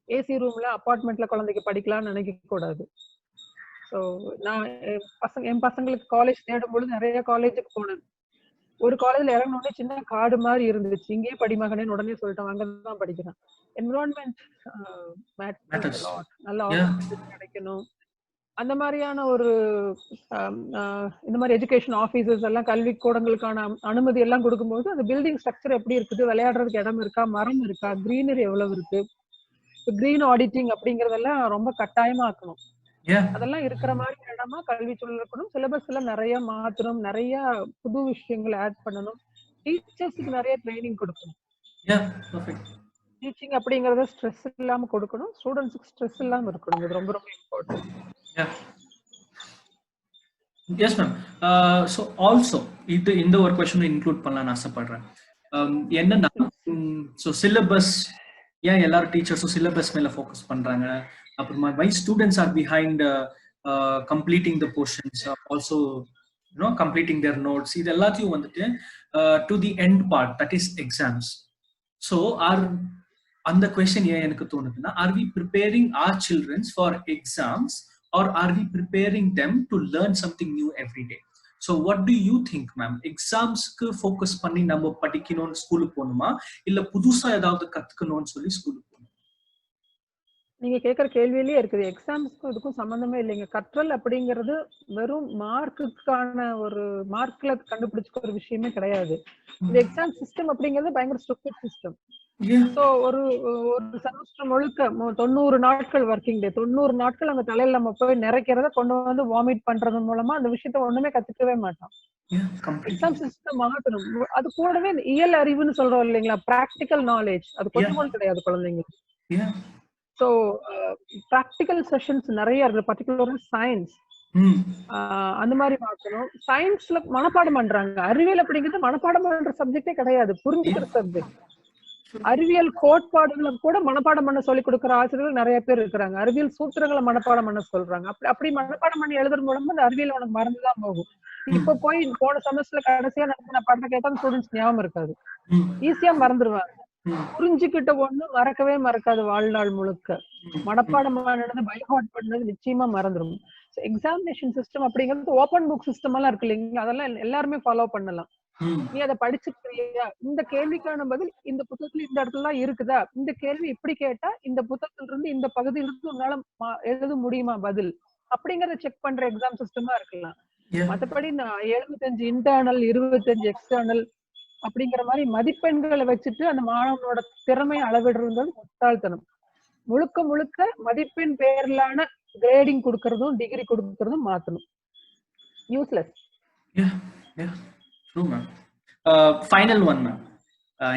ஏசி ரூம்ல அபார்ட்மெண்ட்ல குழந்தைக்கு படிக்கலாம்னு நினைக்க கூடாது. ஸோ நான் என் பசங்களுக்கு காலேஜ் தேடும் பொழுது நிறைய காலேஜுக்கு போனேன். ஒரு காலேஜ்ல இறங்கினோடனே சின்ன காடு மாதிரி இருந்துச்சு. இங்கேயே படிமகனேன்னு உடனே சொல்லிட்டாங்க. அங்கதான் படிக்கிறேன். என்விரான்மெண்ட் நல்ல ஆப்பர்ச்சுனிட்டி கிடைக்கணும். அந்த மாதிரியான ஒரு இந்த மாதிரி எஜுகேஷன் ஆபீசர்ஸ் எல்லாம் கல்வி கூடங்களுக்கான அனுமதி எல்லாம் கொடுக்கும்போது அந்த பில்டிங் ஸ்ட்ரக்சர் எப்படி இருக்குது, விளையாடுறதுக்கு இடம் இருக்கா, மரம் இருக்கா, கிரீனரி எவ்வளவு இருக்கு, கிரீன் ஆடிட்டிங் அப்படிங்கறதெல்லாம் ரொம்ப கட்டாயமா ஆக்கணும். அதெல்லாம் இருக்கிற மாதிரி இடமா கல்வி சூழல் இருக்கணும். சிலபஸ் எல்லாம் நிறைய மாத்தணும், நிறைய புது விஷயங்கள் ஆட் பண்ணணும். டீச்சர்ஸுக்கு நிறைய ட்ரைனிங் கொடுக்கணும். டீச்சிங் அப்படிங்கறத ஸ்ட்ரெஸ் இல்லாம கொடுக்கணும், ஸ்டூடெண்ட்ஸ்க்கு ஸ்ட்ரெஸ் இல்லாம இருக்கணும். இது ரொம்ப ரொம்ப important. Yes ma'am. So also இந்த ஒரு கொஸ்டின் இன்க்ளூட் பண்ணலாம்னு ஆசைப்படுறேன். என்னன்னா, ஸோ சிலபஸ் ஏன் எல்லாரும் டீச்சர்ஸும் சிலபஸ் மேல ஃபோக்கஸ் பண்றாங்க, அப்புறமா why students are behind completing the portions, also completing their notes, இது எல்லாத்தையும் வந்துட்டு to the end part, that is exams. So அந்த கொஸ்டின் ஏன் எனக்கு தோணுதுன்னா, are we preparing our childrens for exams or are we preparing them to learn something new every day? So what do you think ma'am? Exams ku focus பண்ணி நம்ம படிக்கணும்னு ஸ்கூலுக்கு போணுமா, இல்ல புதுசா ஏதாவது கத்துக்கணும்னு சொல்லி ஸ்கூலுக்கு போகணும்? நீங்க கேக்குற கேள்வியிலேயே இருக்குது. எக்ஸாம்ஸ்க்கும் இதுக்கும் சம்பந்தமே இல்லைங்க. கற்றல் அப்படிங்கிறது வெறும் மார்க்குக்கான ஒரு மார்க்ல கண்டுபிடிச்சுக்க ஒரு விஷயமே கிடையாது. இந்த எக்ஸாம் சிஸ்டம் அப்படிங்கிறது பயங்கர ஸ்ட்ரிக்ட் சிஸ்டம். சோ ஒரு செமஸ்டர் முழுக்க 90 நாட்கள் ஒர்க்கிங் டே, 90 நாட்கள் அந்த தலையில நம்ம போய் நிறைக்கிறத கொண்டு வந்து வாமிட் பண்றது மூலமா அந்த விஷயத்த ஒண்ணுமே கத்துக்கவே மாட்டோம். எக்ஸாம் சிஸ்டம் மாத்தணும். அது கூடவே இயல் அறிவுன்னு சொல்றோம் இல்லைங்களா, பிராக்டிக்கல் நாலேஜ், அது கொஞ்சம் கிடையாது குழந்தைங்களுக்கு. சோ பிராக்டிக்கல் செஷன்ஸ் நிறைய இருக்கு, பர்டிகுலரா சயின்ஸ் அந்த மாதிரி மாத்தணும். சயின்ஸ்ல மனப்பாடம் பண்றாங்க. அறிவியல் அப்படிங்கிறது மனப்பாடம் பண்ற சப்ஜெக்டே கிடையாது, புரிஞ்சுக்கிற சப்ஜெக்ட். அறிவியல் கோட்பாடுகளை கூட மனப்பாடம் பண்ண சொல்லி கொடுக்குற ஆசிரியர்கள் நிறைய பேர் இருக்கிறாங்க. அறிவியல் சூத்திரங்களை மனப்பாடம் பண்ண சொல்றாங்க. அப்படி மனப்பாடம் பண்ணி எழுதுற மூலமா அந்த அறிவியல் உனக்கு மறந்துதான் போகும். இப்ப போய் போன செமஸ்டர்ல கடைசியா நான் பாடத்தை கேட்டா ஸ்டூடெண்ட்ஸ் ஞாபகம் இருக்காது, ஈஸியா மறந்துடுவாங்க. புரிஞ்சுக்கிட்ட ஒண்ணு மறக்கவே மறக்காது வாழ்நாள் முழுக்க. மனப்பாடமானது பைஹார்ட் பண்ணது நிச்சயமா மறந்துடும். எக்ஸாமினேஷன் சிஸ்டம் அப்படிங்கிறது ஓபன் புக் சிஸ்டம் எல்லாம் இருக்கு இல்லைங்களா, அதெல்லாம் எல்லாருமே ஃபாலோ பண்ணலாம். நீ அதை படிச்சுக்கிறியா, இந்த கேள்விக்கான பதில் இந்த புத்தகத்துல இந்த இடத்துல இருக்குதா, இந்த கேள்வி இப்படி கேட்டா இந்த புத்தகத்துல இருந்து இந்த பகுதியில இருந்து உன்னால எழுத முடியுமா பதில், அப்படிங்கறத செக் பண்ற எக்ஸாம் சிஸ்டமா இருக்கலாம். மத்தபடி 75 இன்டர்னல் 25 எக்ஸ்டர்னல் அப்படிங்கிற மாதிரி மதிப்பெண்களை வச்சுட்டு அந்த மாணவனோட திறமையை அளவிடுறது முட்டாள்தனம். முழுக்க முழுக்க மதிப்பெண் பேர்லான கிரேடிங் கொடுக்கறதும் டிகிரி கொடுக்கறதும் மாத்தணும். Useless. True, ma'am. Final one, ma'am,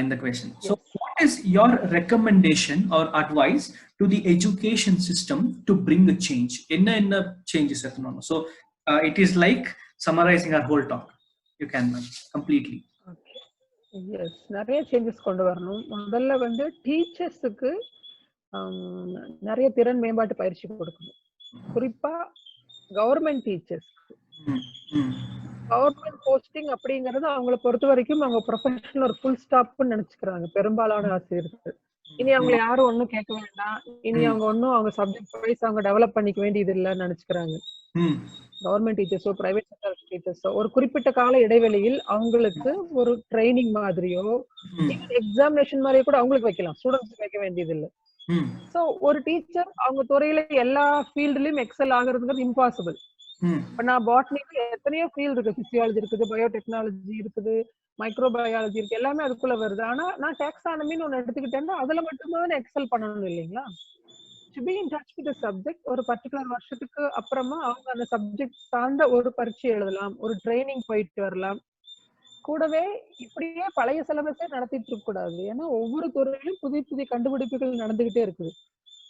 in the question. Yes. So what is your recommendation or advice to the education system to bring a change? Enna changes athunonu? So it is like summarizing our whole talk. You can, ma'am, completely. Okay. Yes, நிறைய changes கொண்டு வரணும். முதல்ல வந்து டீச்சர்ஸுக்கு நிறைய திறன் மேம்பாட்டு பயிற்சி கொடுக்கணும். குறிப்பா கவர்மெண்ட் டீச்சர்ஸ்க்கு. கவர்மெண்ட் போஸ்டிங் அப்படிங்கறது அவங்களை பொறுத்த வரைக்கும் அவங்க ப்ரொஃபஷனல் ஒரு ஃபுல் ஸ்டாப்னு நினைச்சுக்கிறாங்க பெரும்பாலான ஆசிரியர்கள். இனி அவங்களை யாரும் ஒன்னும் கேட்க வேண்டாம், இனி அவங்க ஒன்னும் அவங்க சப்ஜெக்ட் வைஸ் அவங்க டெவலப் பண்ணிக்க வேண்டியது இல்லைன்னு நினைச்சுக்கிறாங்க. கவர்மெண்ட் டீச்சர்ஸோ பிரைவேட் செக்டர் டீச்சர்ஸோ ஒரு குறிப்பிட்ட கால இடைவெளியில் அவங்களுக்கு ஒரு ட்ரைனிங் மாதிரியோ எக்ஸாமினேஷன் மாதிரியோ கூட அவங்களுக்கு வைக்கலாம், ஸ்டூடெண்ட்ஸ் வைக்க வேண்டியது இல்லை. சோ ஒரு டீச்சர் அவங்க துறையில எல்லா ஃபீல்ட்லயும் எக்ஸல் ஆகுறதுங்கிறது இம்பாசிபிள். இப்ப நான் பாட்னிக்கு எத்தனையோ ஃபீல்ட் இருக்கு, பிசியாலஜி இருக்குது, பயோடெக்னாலஜி இருக்குது, மைக்ரோபயாலஜி இருக்கு, எல்லாமே அதுக்குள்ள வருது. ஆனா நான் டாக்ஸானமின்னு ஒண்ணு எடுத்துக்கிட்டேன்னா அதுல மட்டும்தான் எக்ஸல் பண்ணணும் இல்லைங்களா. To be in touch with the subject ஒரு பர்டிகுலர் வருஷத்துக்கு அப்புறமா அவங்க அந்த சப்ஜெக்ட் சார்ந்த ஒரு பரீட்சை எழுதலாம், ஒரு ட்ரைனிங் போயிட்டு வரலாம். கூடவே இப்படியே பழைய சிலபஸே நடத்திட்டு இருக்க கூடாது. ஏன்னா ஒவ்வொரு துறையிலும் புதிய புதிய கண்டுபிடிப்புகள் நடந்துகிட்டே இருக்குது,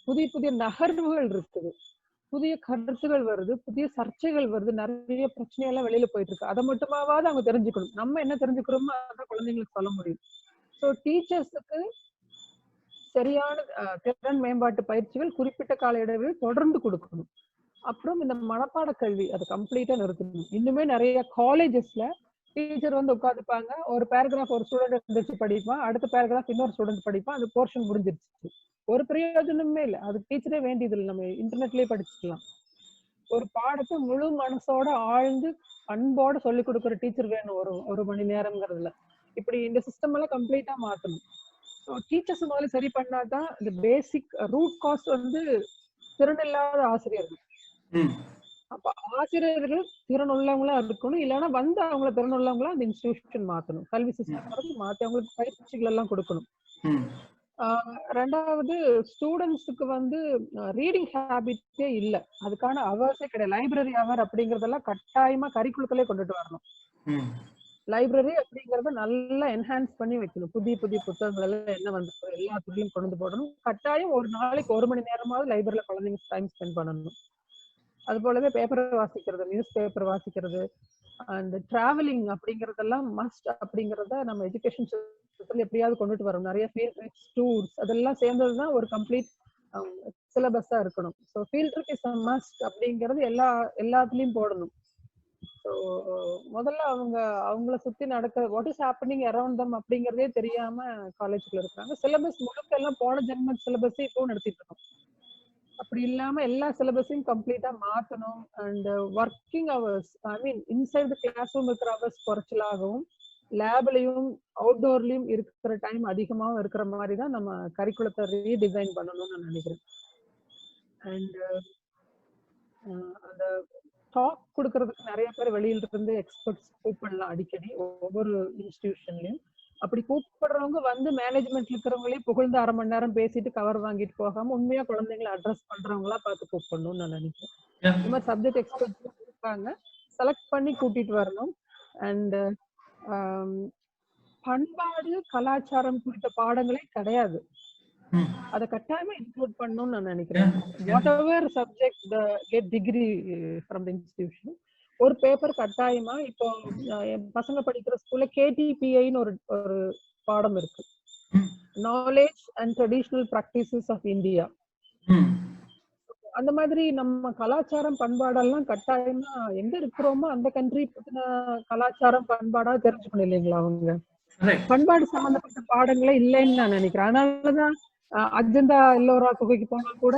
புதிய புதிய நகர்வுகள் இருக்குது, புதிய கருத்துகள் வருது, புதிய சர்ச்சைகள் வருது, நிறைய பிரச்சனையெல்லாம் வெளியில போயிட்டு இருக்கு. அதை மட்டுமாவது அவங்க தெரிஞ்சுக்கணும். நம்ம என்ன தெரிஞ்சுக்கிறோமோ அதான் குழந்தைங்களுக்கு சொல்ல முடியும். ஸோ டீச்சர்ஸுக்கு சரியான திறன் மேம்பாட்டு பயிற்சிகள் குறிப்பிட்ட கால இடைவெளி தொடர்ந்து கொடுக்கணும். அப்புறம் இந்த மனப்பாட கல்வி அதை கம்ப்ளீட்டா நிறுத்தணும். இன்னுமே நிறைய காலேஜஸ்ல டீச்சர் வந்து உட்காந்துப்பாங்க, ஒரு பேராகிராஃப் ஒரு ஸ்டூடெண்ட் எந்திரிச்சு படிப்பான், அடுத்த பேராகிராஃப் இன்னொரு ஸ்டூடெண்ட் படிப்பான், அந்த போர்ஷன் முடிஞ்சிருச்சு. ஒரு பிரயோஜனமே இல்லை, அது டீச்சரே வேண்டியது இல்லை, நம்ம இன்டர்நெட்லயே படிச்சுக்கலாம். ஒரு பாடத்தை முழு மனசோட ஆழ்ந்து அன்போட சொல்லி கொடுக்குற டீச்சர் வேணும் ஒரு மணி நேரம்ங்கிறதுல. இப்படி இந்த சிஸ்டம் எல்லாம் கம்ப்ளீட்டா மாத்தணும். டீச்சர்ஸ் முதல்ல சரி பண்ணாதான் இந்த பேசிக் ரூட் காஸ் வந்து திறன் இல்லாத ஆசிரியர்கள். அப்ப ஆசிரியர்கள் திறன் உள்ளவங்களா இருக்கணும், இல்லைன்னா வந்து அவங்கள திறன் உள்ளவங்களா அந்த இன்ஸ்டிடியூஷன் மாத்தணும், கல்வி சிஸ்டம் மாத்தி அவங்களுக்கு பயிற்சிகள் எல்லாம் கொடுக்கணும். ரெண்டாவது ஸ்டூடெண்ட்ஸுக்கு வந்து ரீடிங் ஹேபிட்டே இல்லை, அதுக்கான அவர்ஸே கிடையாது. லைப்ரரி அவர் அப்படிங்கறதெல்லாம் கட்டாயமா கரிக்குலத்திலே கொண்டுட்டு வரணும். லைப்ரரி அப்படிங்கறத நல்லா என்ஹான்ஸ் பண்ணி வைக்கணும். புதிய புதிய புத்தகங்கள் எல்லாம் என்ன வந்து எல்லாத்துலயும் கொண்டு போடணும். கட்டாயம் ஒரு நாளைக்கு 1 மணி நேரமாவது லைப்ரரியில குழந்தைங்க டைம் ஸ்பெண்ட் பண்ணணும். அது போலவே பேப்பர் வாசிக்கிறது, நியூஸ் பேப்பர் வாசிக்கிறது, அந்த டிராவலிங் அப்படிங்கறதெல்லாம் மஸ்ட் அப்படிங்கறத நம்ம எஜுகேஷன் சிஸ்டத்துல எப்படியாவது கொண்டுட்டு வரோம். நிறைய ஃபீல்ட் ட்ரிப்ஸ், டூர்ஸ் அதெல்லாம் சேர்ந்ததுதான் ஒரு கம்ப்ளீட் சிலபஸா இருக்கணும். So field trip is must அப்படிங்கறது எல்லாத்துலயும் போடணும். ஸோ முதல்ல அவங்கள சுத்தி நடக்க வாட் இஸ் ஹேப்பனிங் அரௌண்ட் தம் அப்படிங்கறதே தெரியாம காலேஜ்ல இருக்காங்க. சிலபஸ் முழுக்க எல்லாம் போன ஜென்ம சிலபஸே இப்போ நடத்திட்டு இருக்கோம். அப்படி இல்லாம எல்லா சிலபஸையும் கம்ப்ளீட்டா மாத்தணும். And working hours, I mean inside the classroom இருக்கிற ஹவர்ஸ் குறைச்சலாகவும் லேப்லயும் அவுட்டோர்லயும் இருக்கிற டைம் அதிகமாகவும் இருக்கிற மாதிரி தான் நம்ம கரிக்குலத்தை ரீடிசைன் பண்ணணும்னு நான் நினைக்கிறேன். அண்ட் அந்த டாக் கொடுக்கறதுக்கு நிறைய பேர் வெளியில இருந்து எக்ஸ்பர்ட்ஸ் கூப்பிடலாம் அடிக்கடி ஒவ்வொரு இன்ஸ்டிடியூஷன்லயும். அப்படி கூப்பிடுறவங்க வந்து மேனேஜ்மெண்ட்ல இருக்கிறவங்களே புகழ்ந்து 1/2 மணி நேரம் பேசிட்டு கவர் வாங்கிட்டு போகாம உண்மையா குழந்தைங்களை அட்ரஸ் பண்றவங்களா பார்த்து கூப்பிடணும்னு நான் நினைக்கிறேன். இந்த மாதிரி சப்ஜெக்ட் எக்ஸ்பர்ட்ஸ் இருக்காங்க, செலக்ட் பண்ணி கூட்டிட்டு வரணும். அண்ட் பண்பாடு கலாச்சாரம் குறித்த பாடங்களே கிடையாது, அதை கட்டாயமா இன்க்ளூட் பண்ணணும்னு நான் நினைக்கிறேன். What ever subject get degree from the institution ஒரு பேப்பர் கட்டாயமா. இப்போ என் பசங்க படிக்கிற ஸ்கூல்ல KTPIன்னு ஒரு பாடம் இருக்கு, knowledge and traditional practices of India. அந்த மாதிரி நம்ம கலாச்சாரம் பண்பாடெல்லாம் கட்டாயமா எங்க இருக்கிறோமோ அந்த கண்ட்ரி பத்தின கலாச்சாரம் பண்பாடா தெரிஞ்சுக்கணும் இல்லைங்களா அவங்க. பண்பாடு சம்பந்தப்பட்ட பாடங்களே இல்லைன்னு நான் நினைக்கிறேன். அதனாலதான் அஜந்தா எல்லோரா குகைக்கு போனா கூட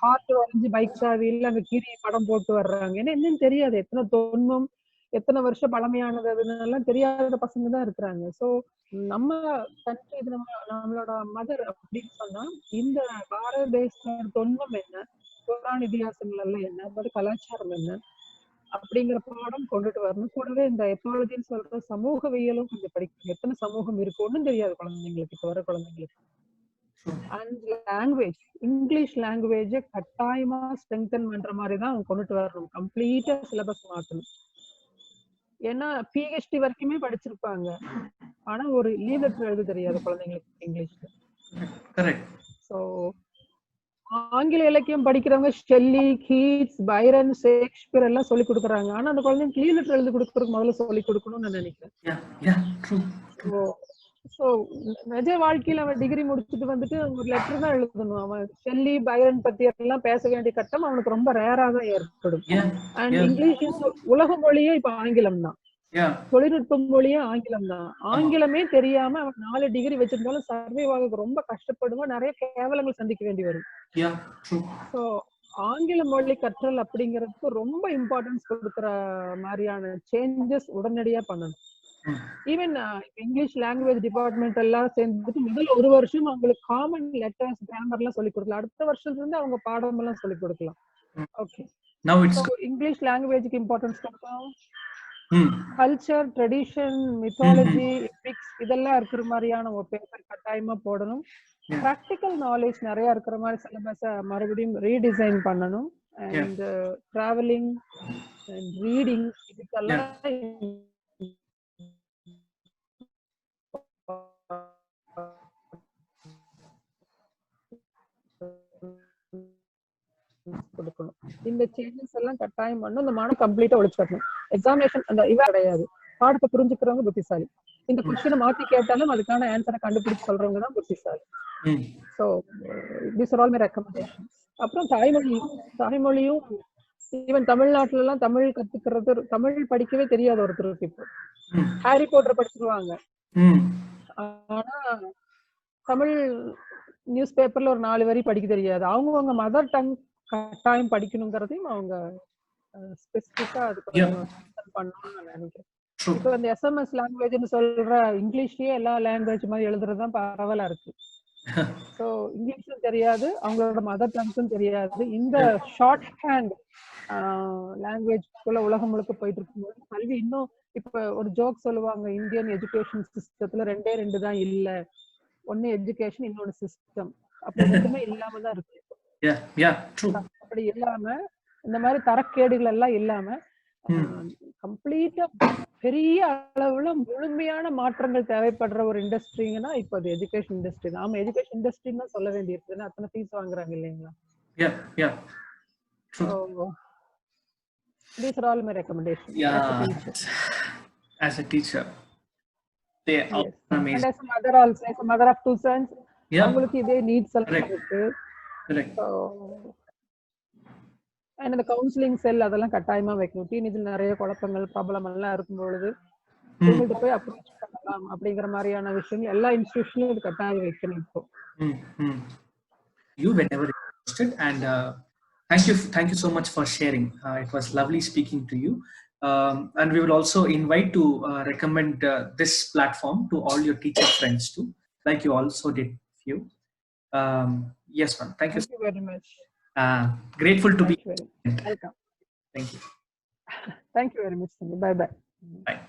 ஹார்ட் வரைஞ்சு பைக் சாவியில் அந்த கீரி படம் போட்டு வர்றாங்க. ஏன்னா என்னன்னு தெரியாது, எத்தனை தொன்மம் எத்தனை வருஷம் பழமையானது அதுன்னு தெரியாத பசங்க தான் இருக்கிறாங்க. ஸோ நம்ம கண்ட்ரி, இது நம்மளோட மதர் அப்படின்னு சொன்னா இந்த பாரத தேசத்தோட தொன்மம் என்ன, புராண இதிகாசங்கள் எல்லாம் என்ன, அதோட கலாச்சாரம் என்ன அப்படிங்கிற பாடம் கொண்டுட்டு வரணும். கூடவே இந்த எத்தாலஜின்னு சொல்ற சமூகவியலும் கொஞ்சம் படிக்கணும். எத்தனை சமூகம் இருக்கு ஒன்றும் தெரியாது குழந்தைங்களுக்கு, இப்ப வர குழந்தைங்களுக்கு. அண்ட் லாங்குவேஜ், இங்கிலீஷ் லாங்குவேஜ கட்டாயமா ஸ்ட்ரெங்தன் பண்ற மாதிரி தான் அவங்க கொண்டுட்டு வரணும். கம்ப்ளீட்டா சிலபஸ் மாத்தணும். ஏன்னா பிஹெச்டி வரைக்குமே படிச்சிருப்பாங்க, ஆனா ஒரு லீவ் லெட்டர் எழுத தெரியாது குழந்தைங்களுக்கு இங்கிலீஷ்ல. ஸோ ஆங்கில இலக்கியம் படிக்கிறவங்க ஷெல்லி, கீட்ஸ், பைரன், ஷேக்ஸ்பியர் எல்லாம் சொல்லி கொடுக்குறாங்க. ஆனா அந்த குழந்தைங்க லீவ் லெட்டர் எழுதி கொடுக்கறதுக்கு முதல்ல சொல்லி கொடுக்கணும்னு நான் நினைக்கிறேன். ஸோ நிஜ வாழ்க்கையில அவன் டிகிரி முடிச்சுட்டு வந்துட்டு ஒரு லெட்டர் தான் எழுதணும். அவன் ஷெல்லி, பைரன் பத்தி எல்லாம் பேச வேண்டிய கட்டம் அவனுக்கு ரொம்ப ரேரா தான் ஏற்படும். அண்ட் இங்கிலீஷ் உலக மொழியே இப்ப ஆங்கிலம் தான், தொழில்நுட்ப மொழியே ஆங்கிலம் தான். ஆங்கிலமே தெரியாம அவன் 4 டிகிரி வச்சிருந்தாலும் சர்வைவ் ஆக ரொம்ப கஷ்டப்படுவான், நிறைய கேவலங்கள் சந்திக்க வேண்டி வரும். ஸோ ஆங்கில மொழி கற்றல் அப்படிங்கிறதுக்கு ரொம்ப இம்பார்ட்டன்ஸ் கொடுக்குற மாதிரியான சேஞ்சஸ் உடனடியா பண்ணணும். ஈவன் இங்கிலீஷ் லாங்குவேஜ் டிபார்ட்மெண்ட் எல்லாம் சேர்ந்துட்டு முதல் ஒரு வருஷம் அவங்களுக்கு காமன் லெட்டர்ஸ், கிராமர் எல்லாம் சொல்லி கொடுக்கலாம். அடுத்த வருஷத்துல இருந்து அவங்க பாடம் எல்லாம் சொல்லி கொடுக்கலாம். ஓகே, இங்கிலீஷ் லாங்குவேஜ்க்கு இம்பார்ட்டன்ஸ் கொடுப்போம். கல்ச்சர், ட்ரெடிஷன், மித்தாலஜி, எபிக்ஸ் இதெல்லாம் இருக்கிற மாதிரியான ஒரு பேப்பர் கட்டாயமா போடணும். ப்ராக்டிக்கல் நாலேஜ் நிறைய இருக்கிற மாதிரி சிலபஸை மறுபடியும் ரீடிசைன் பண்ணணும். அண்ட் டிராவலிங் அண்ட் ரீடிங் இதுக்கெல்லாம் கொடுக்கணும். இந்த சேஞ்சஸ் எல்லாம் கட்டாயம் பண்ணும். இந்த மாணவன் கம்ப்ளீட்டா ஒழிச்சு கட்டணும். எக்ஸாமினேஷன் அந்த இவ கிடையாது, பாடத்தை புரிஞ்சுக்கிறவங்க புத்திசாலி. இந்த கொஸ்டினை மாத்தி கேட்டாலும் அதுக்கான ஆன்சரை கண்டுபிடிச்சு சொல்றவங்க தான் புத்திசாலி. So these are all my recommendations. அப்புறம் தாய்மொழியும் ஈவன் தமிழ்நாட்டுல எல்லாம் தமிழ் கத்துக்கிறது, தமிழ் படிக்கவே தெரியாது ஒருத்தருக்கு. இப்போ ஹாரி பாட்டர் படிச்சிருவாங்க, ஆனா தமிழ் நியூஸ் பேப்பர்ல ஒரு 4 வரி படிக்க தெரியாது. அவங்க மதர் டங் கட்டாயம் படிக்கணுங்கிறதையும் அவங்க ஸ்பெசிபிக்கா அதுக்கு பண்ணணும்னு நான் நினைக்கிறேன். இப்போ இந்த எஸ்எம்எஸ் லாங்குவேஜ்னு சொல்ற இங்கிலீஷ்லயே எல்லா லாங்குவேஜ் மாதிரி எழுதுறதுதான் பரவலா இருக்கு. ஸோ இங்கிலீஷும் தெரியாது, அவங்களோட மதர் டங்ஸும் தெரியாது. இந்த ஷார்ட் ஹேண்ட் லாங்குவேஜ்குள்ள உலகம் முழுக்க போயிட்டு இருக்கும்போது கல்வி இன்னும், இப்ப ஒரு ஜோக் சொல்லுவாங்க, இந்தியன் எஜுகேஷன் சிஸ்டத்துல 2 தான் இல்ல, ஒன்னு எஜுகேஷன், இன்னொன்னு சிஸ்டம். அப்படி ரெண்டுமே இல்லாம தான் இருக்கு. அப்படி இல்லாம இந்த மாதிரி தரக்கேடுகள் எல்லாம் இல்லாம கம்ப்ளீட்டா பெரிய அளவுல முழுமையான மாற்றங்கள் தேவைப்படுற ஒரு இண்டஸ்ட்ரிங்கன்னா இப்ப அது எஜுகேஷன் இண்டஸ்ட்ரி தான். ஆமா, எஜுகேஷன் இண்டஸ்ட்ரின்னு தான் சொல்ல வேண்டியிருக்குன்னு அத்தனை ஃபீஸ் வாங்குறாங்க இல்லைங்களா? These are all my recommendations. As a teacher, they are amazing. And as a mother also, as a mother of 2 sons, அவங்களுக்கு இதே நீட்ஸ் எல்லாம் இருக்கு. அண்ட் அந்த கவுன்சிலிங் செல் அதெல்லாம் கட்டாயமா வைக்கணும். டீனேஜ்ல நிறைய குழப்பங்கள், ப்ராப்ளம் எல்லாம் இருக்கும் பொழுது இவங்கள்ட்ட போய் அப்ரோச் பண்ணலாம் அப்படிங்கிற மாதிரியான விஷயங்கள் எல்லா இன்ஸ்டிடியூஷனும் இது கட்டாயம் வைக்கணும். இப்போ you whenever interested, and thank you so much for sharing. It was lovely speaking to you, and we will also invite to recommend this platform to all your teacher friends too, like you also did few. Yes ma'am, thank you very much. Grateful to be welcome. Thank you. Thank you very much. Bye bye. Bye.